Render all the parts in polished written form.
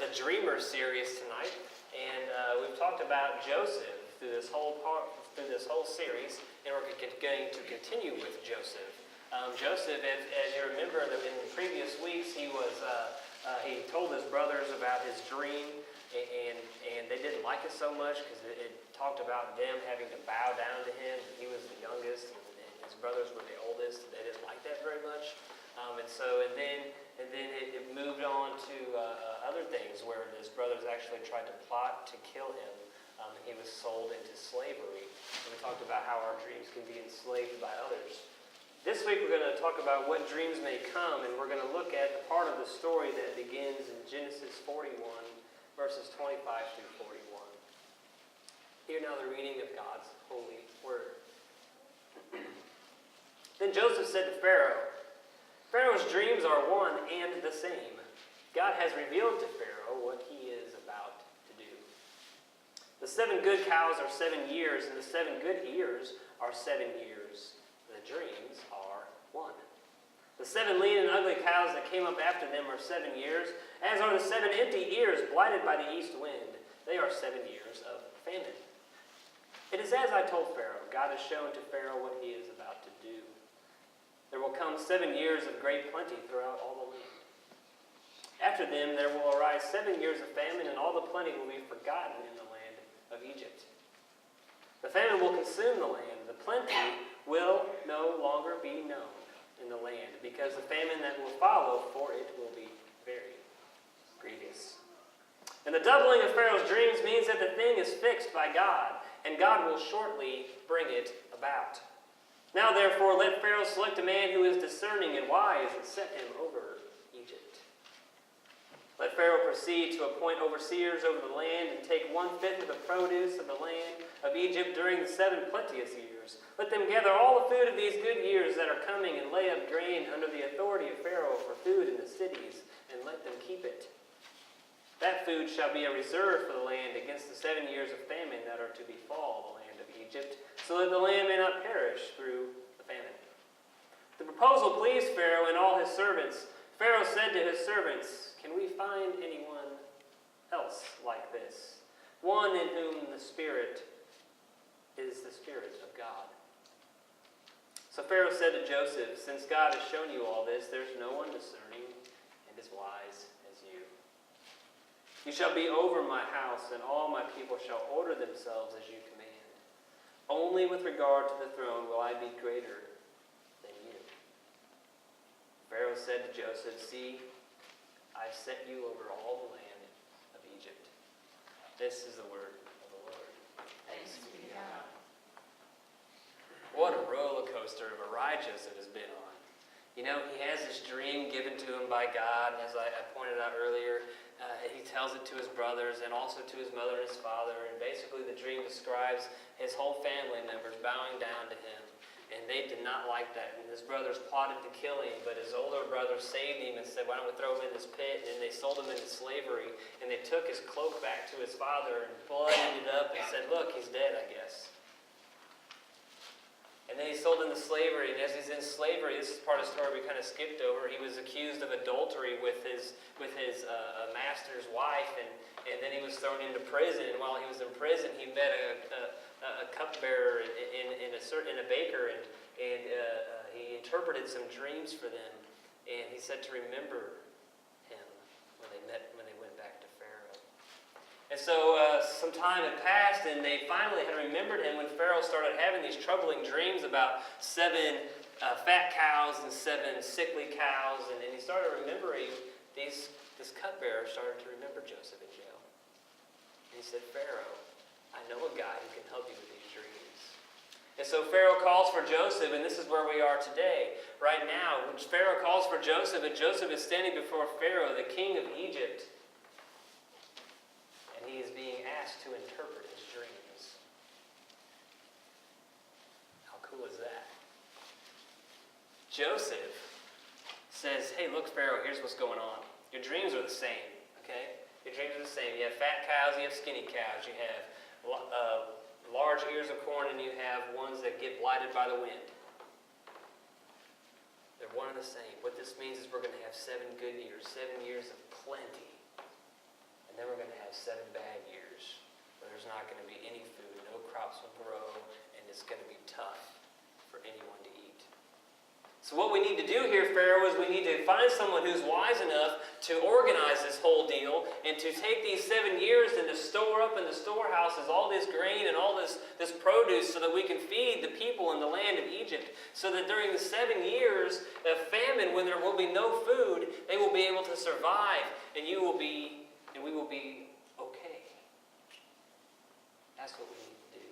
the Dreamer series tonight, and we've talked about Joseph through this whole series, and we're going to continue with Joseph. Joseph, as you remember, in the previous weeks, he told his brothers about his dream, and they didn't like it so much because it talked about them having to bow down to him. He was the youngest, and his brothers were the oldest. They didn't like that very much, and then it moved on to other things where his brothers actually tried to plot to kill him. He was sold into slavery. And we talked about how our dreams can be enslaved by others. This week we're going to talk about what dreams may come, and we're going to look at the part of the story that begins in Genesis 41, verses 25 through 41. Hear now the reading of God's holy word. Then Joseph said to Pharaoh, Pharaoh's dreams are one and the same. God has revealed to Pharaoh what he is about to do. The 7 good cows are 7 years, and the 7 good ears are 7 years. The dreams are one. The 7 lean and ugly cows that came up after them are 7 years, as are the 7 empty ears blighted by the east wind. They are 7 years of famine. It is as I told Pharaoh. God has shown to Pharaoh what he is about to do. There will come 7 years of great plenty throughout all the land. After them there will arise 7 years of famine, and all the plenty will be forgotten in the land of Egypt. The famine will consume the land. The plenty will no longer be known in the land, because the famine that will follow for it will be very grievous. And the doubling of Pharaoh's dreams means that the thing is fixed by God, and God will shortly bring it about. Now, therefore, let Pharaoh select a man who is discerning and wise and set him over Egypt. Let Pharaoh proceed to appoint overseers over the land and take 1/5 of the produce of the land of Egypt during the 7 plenteous years. Let them gather all the food of these good years that are coming and lay up grain under the authority of Pharaoh for food in the cities, and let them keep it. That food shall be a reserve for the land against the 7 years of famine that are to befall the land of Egypt, so that the land may not perish through the famine. The proposal pleased Pharaoh and all his servants. Pharaoh said to his servants, Can we find anyone else like this? One in whom the Spirit is the Spirit of God. So Pharaoh said to Joseph, Since God has shown you all this, there's no one discerning and as wise as you. You shall be over my house, and all my people shall order themselves as you command. Only with regard to the throne will I be greater than you. Pharaoh said to Joseph, See, I've set you over all the land of Egypt. This is the word of the Lord. Thanks be to God. What a roller coaster of a ride Joseph has been on. You know, he has this dream given to him by God, as I pointed out earlier. He tells it to his brothers and also to his mother and his father. And basically the dream describes his whole family members bowing down to him. And they did not like that. And his brothers plotted to kill him, but his older brother saved him and said, Why don't we throw him in this pit? And they sold him into slavery. And they took his cloak back to his father and bloodied it up and said, Look, he's dead, I guess. And then he's sold into slavery, and as he's in slavery, this is part of the story we kind of skipped over. He was accused of adultery with his master's wife, and then he was thrown into prison. And while he was in prison, he met a cupbearer and a baker, and he interpreted some dreams for them. And he said to remember him when they went back to Pharaoh. And so some time had passed, and they finally had remembered him when Pharaoh started having these troubling dreams about 7 fat cows and 7 sickly cows. And he started remembering this cupbearer started to remember Joseph in jail. And he said, Pharaoh, I know a guy who can help you with these dreams. And so Pharaoh calls for Joseph, and this is where we are today. Right now, Pharaoh calls for Joseph, and Joseph is standing before Pharaoh, the king of Egypt. He is being asked to interpret his dreams. How cool is that? Joseph says, Hey, look, Pharaoh, here's what's going on. Your dreams are the same, okay? Your dreams are the same. You have fat cows, you have skinny cows. You have large ears of corn, and you have ones that get blighted by the wind. They're one and the same. What this means is we're going to have 7 good years, 7 years of plenty. crops will grow, and it's going to be tough for anyone to eat. So what we need to do here, Pharaoh, is we need to find someone who's wise enough to organize this whole deal and to take these 7 years and to store up in the storehouses all this grain and all this produce so that we can feed the people in the land of Egypt. So that during the 7 years of famine, when there will be no food, they will be able to survive and we will be okay. That's what we need to do.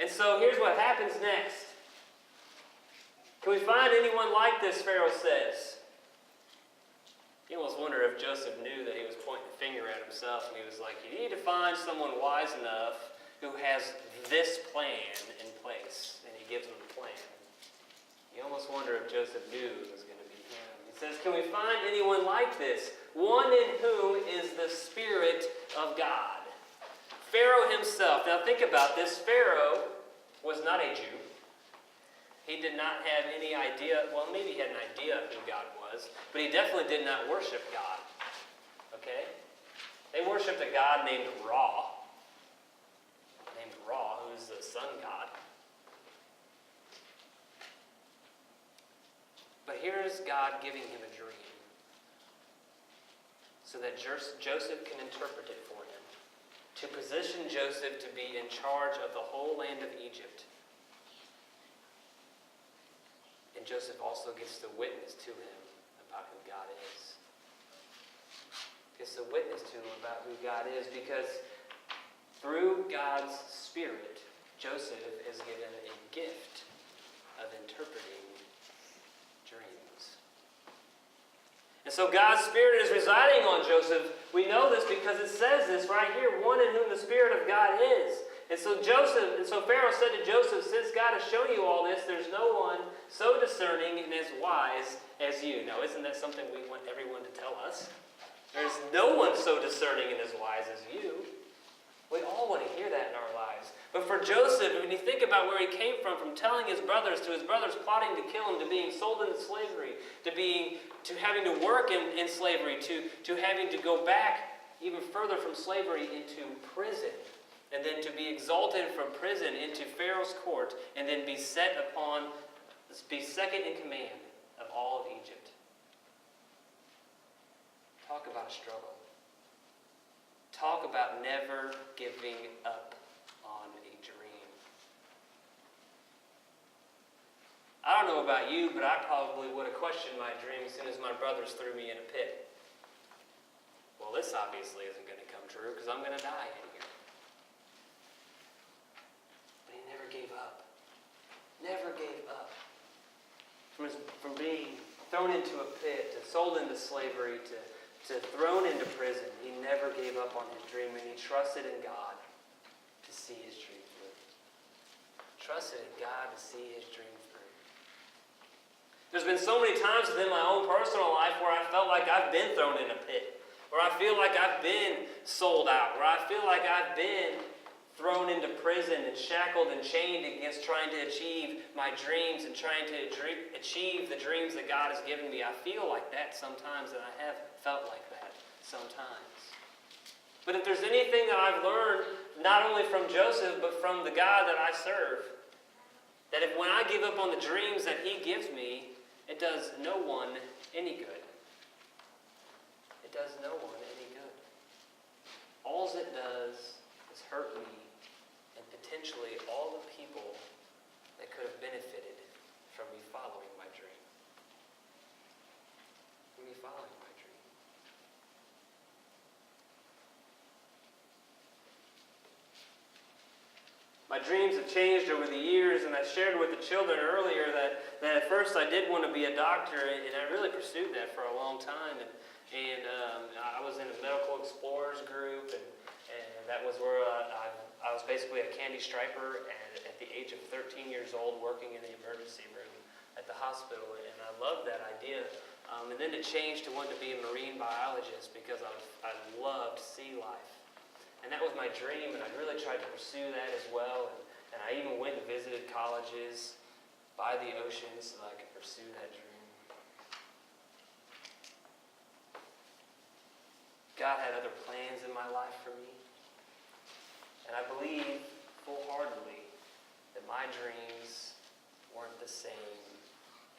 And so here's what happens next. Can we find anyone like this, Pharaoh says? You almost wonder if Joseph knew that he was pointing the finger at himself, and he was like, you need to find someone wise enough who has this plan in place. And he gives them the plan. You almost wonder if Joseph knew it was going to be him. He says, can we find anyone like this? One in whom is the Spirit of God. Pharaoh himself. Now think about this. Pharaoh was not a Jew. He did not have any idea, well, maybe he had an idea of who God was, but he definitely did not worship God. Okay? They worshipped a god named Ra, who is the sun god. But here's God giving him a dream so that Joseph can interpret it for him, to position Joseph to be in charge of the whole land of Egypt. And Joseph also gets to witness to him about who God is. Gets to witness to him about who God is because through God's Spirit, Joseph is given a gift of interpreting dreams. And so God's Spirit is residing on Joseph. We know this because it says this right here, one in whom the Spirit of God is. And so Pharaoh said to Joseph, since God has shown you all this, there's no one so discerning and as wise as you. Now, isn't that something we want everyone to tell us? There's no one so discerning and as wise as you. We all want to hear that in our lives. But for Joseph, when you think about where he came from telling his brothers, to his brothers plotting to kill him, to being sold into slavery, to having to work in slavery, to having to go back even further from slavery into prison, and then to be exalted from prison into Pharaoh's court, and then be second in command of all of Egypt. Talk about a struggle. Talk about never giving up on a dream. I don't know about you, but I probably would have questioned my dream as soon as my brothers threw me in a pit. Well, this obviously isn't going to come true because I'm going to die in here. Gave up. Never gave up. From being thrown into a pit, to sold into slavery, to thrown into prison, he never gave up on his dream, and he trusted in God to see his dream through. Trusted in God to see his dream through. There's been so many times within my own personal life where I felt like I've been thrown in a pit, where I feel like I've been sold out, where I feel like I've been thrown into prison and shackled and chained against trying to achieve my dreams and trying to achieve the dreams that God has given me. I feel like that sometimes, and I have felt like that sometimes. But if there's anything that I've learned, not only from Joseph, but from the God that I serve, that if when I give up on the dreams that he gives me, it does no one any good. It does no one any good. All it does is hurt me and potentially all the people that could have benefited from me following my dream. From me following my dream. My dreams have changed over the years, and I shared with the children earlier that at first I did want to be a doctor, and I really pursued that for a long time. And I was in a medical explorers group, and that was where I was basically a candy striper at the age of 13 years old working in the emergency room at the hospital, and I loved that idea. And then it changed to wanting to be a marine biologist because I loved sea life. And that was my dream, and I really tried to pursue that as well. And I even went and visited colleges by the ocean so that I could pursue that dream. God had other plans in my life for me. And I believe full-heartedly that my dreams weren't the same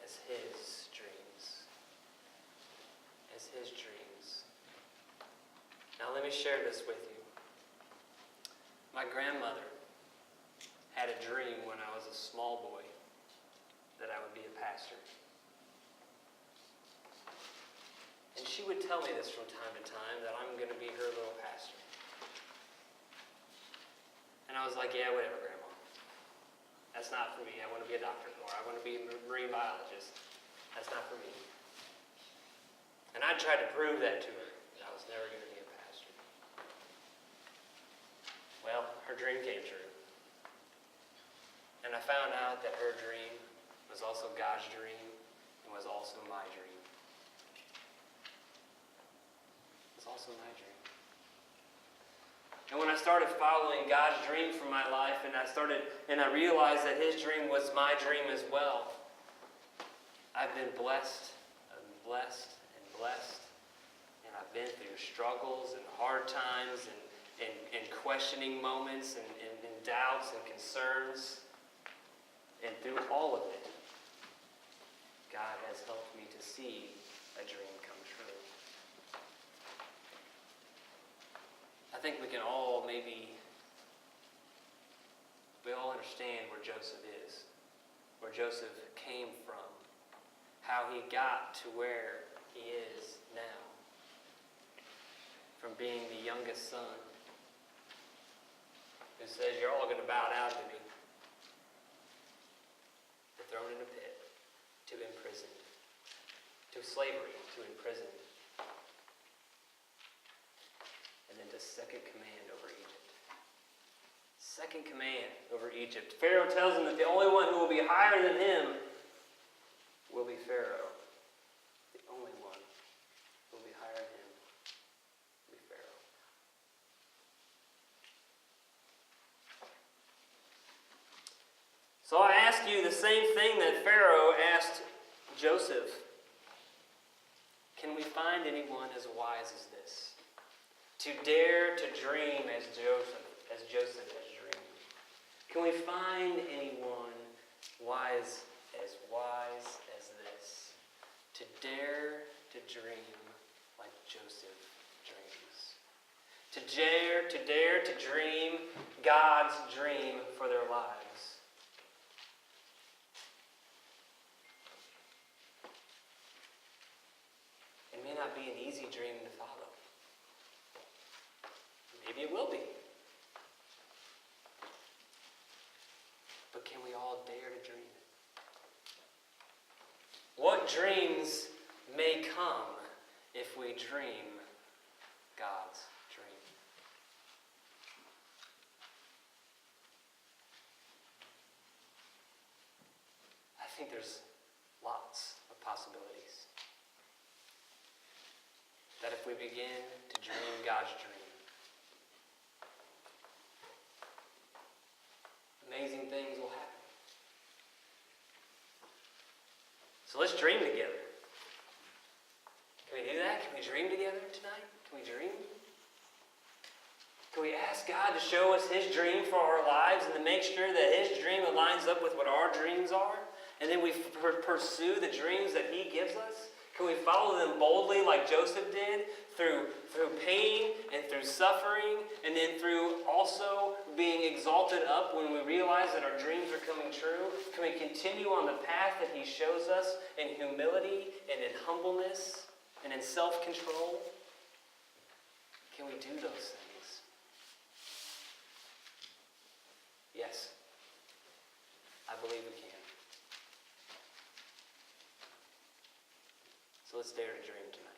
as his dreams. Now let me share this with you. My grandmother had a dream when I was a small boy that I would be a pastor. And she would tell me this from time to time, that I'm going to be her little pastor. And I was like, yeah, whatever, Grandma. That's not for me. I want to be a doctor, or I want to be a marine biologist. That's not for me. And I tried to prove that to her, that I was never going to be a pastor. Well, her dream came true. And I found out that her dream was also God's dream and was also my dream. It was also my dream. And when I started following God's dream for my life, and I realized that his dream was my dream as well, I've been blessed and blessed and blessed. And I've been through struggles and hard times and questioning moments and doubts and concerns. And through all of it, God has helped me to see a dream come true. I think we all understand where Joseph is, where Joseph came from, how he got to where he is now. From being the youngest son who says, you're all going to bow down to me, to thrown in a pit, to imprisoned, to slavery, to imprisoned, and then to second command over Egypt. Second command over Egypt. Pharaoh tells him that the only one who will be higher than him will be Pharaoh. The only one who will be higher than him will be Pharaoh. So I ask you the same thing that Pharaoh asked Joseph. Can we find anyone as wise as this? To dare to dream as Joseph has dreamed. Can we find anyone wise as this? To dare to dream like Joseph dreams. To dare to dream God's dream for their lives. It may not be an easy dream to follow. Maybe it will be. But can we all dare to dream it? What dreams may come if we dream God's dream? I think there's lots of possibilities. That if we begin to dream God's dream, amazing things will happen. So let's dream together. Can we do that? Can we dream together tonight? Can we dream? Can we ask God to show us his dream for our lives and to make sure that his dream aligns up with what our dreams are? And then we pursue the dreams that he gives us? Can we follow them boldly like Joseph did through pain and through suffering, and then through also being exalted up when we realize that our dreams are coming true? Can we continue on the path that he shows us in humility and in humbleness and in self-control? Can we do those things? Yes, I believe we can. So let's dare to dream tonight.